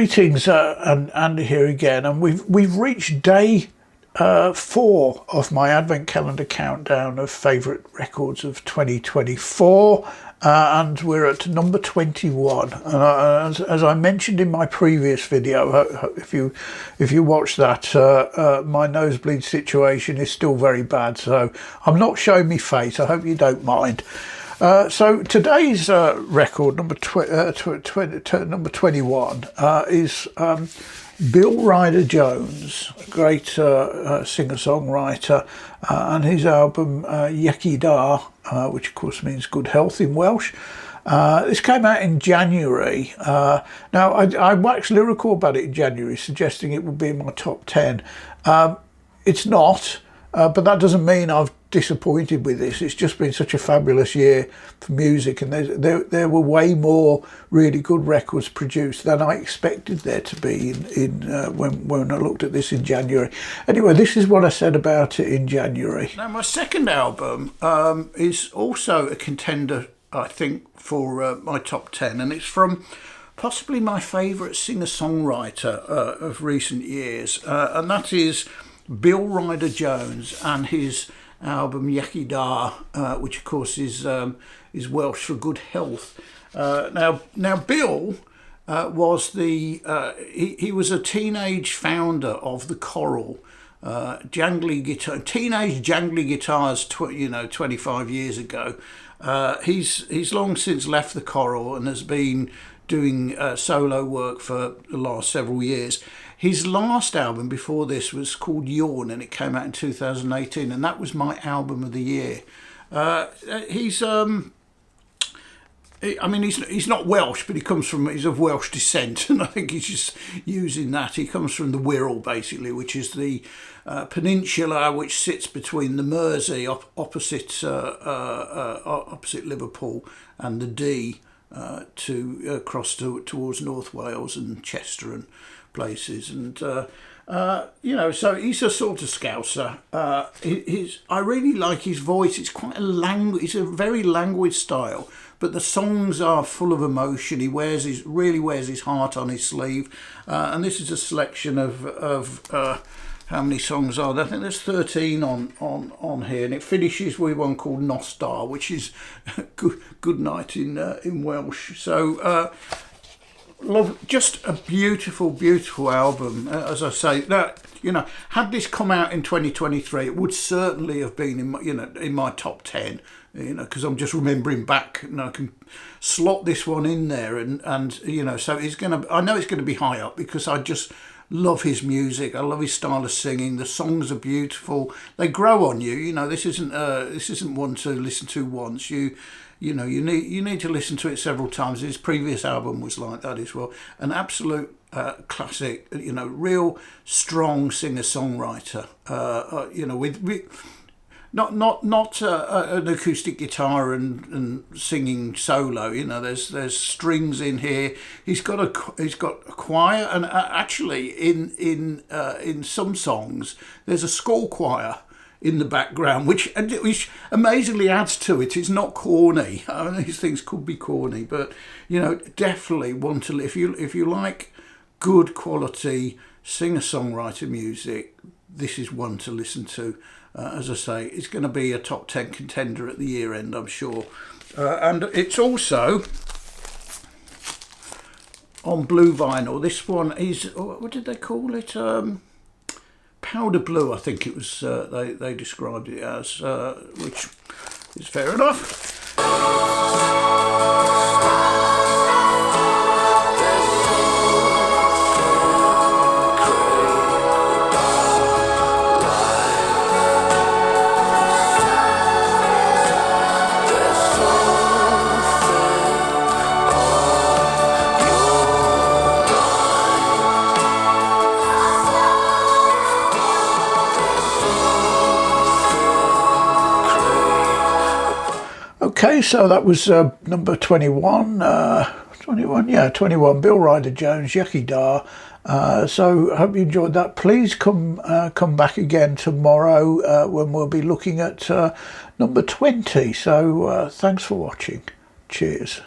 Greetings, and Andy here again, and we've reached day 4 of my advent calendar countdown of favourite records of 2024, and we're at number 21. And as I mentioned in my previous video, if you watch that, my nosebleed situation is still very bad, so I'm not showing me face. I hope you don't mind. So today's record, number 21, is Bill Ryder Jones, a great singer-songwriter, and his album Iechyd Da, which of course means good health in Welsh. This came out in January. Now, I waxed lyrical about it in January, suggesting it would be in my top 10. It's not, but that doesn't mean I've disappointed with this. It's just been such a fabulous year for music, and there were way more really good records produced than I expected there to be when I looked at this in January. Anyway, this is what I said about it in January. Now, my second album is also a contender, I think, for my top 10, and it's from possibly my favourite singer-songwriter of recent years, and that is Bill Ryder Jones and his album Iechyd Da, which of course is Welsh for good health. Now Bill was he was a teenage founder of the Coral, teenage jangly guitars 25 years ago. He's long since left the Coral and has been doing solo work for the last several years. His last album before this was called Yawn, and it came out in 2018, and that was my album of the year. He's not Welsh, but he's of Welsh descent, and I think he's just using that. He comes from the Wirral, basically, which is the peninsula which sits between the Mersey opposite Liverpool and the Dee to cross towards North Wales and Chester and places, and so he's a sort of Scouser. I really like his voice. It's quite it's a very languid style, but the songs are full of emotion. He really wears his heart on his sleeve, and this is a selection of how many songs are there? I think there's 13 on here, and it finishes with one called Nos Da, which is good night in Welsh. So just a beautiful album. As I say, had this come out in 2023, it would certainly have been in my top 10. Because I'm just remembering back, and I can slot this one in there, and so I know it's gonna be high up because I just love his music. I love his style of singing. The songs are beautiful. They grow on you. This isn't one to listen to once. You need to listen to it several times. His previous album was like that as well. An absolute classic. Real strong singer-songwriter. With not an acoustic guitar and singing solo. There's strings in here. He's got a choir, and actually in some songs there's a school choir in the background, which amazingly adds to it. It's not corny. I mean, these things could be corny, but definitely one to if you like good quality singer-songwriter music, this is one to listen to. As I say, it's going to be a top 10 contender at the year end, I'm sure. And it's also on blue vinyl. This one is, what did they call it? Powder blue, I think it was. They described it as, which is fair enough. Okay, so that was number 21. 21. Bill Ryder Jones, Iechyd Da. So I hope you enjoyed that. Please come back again tomorrow when we'll be looking at number 20. So thanks for watching. Cheers.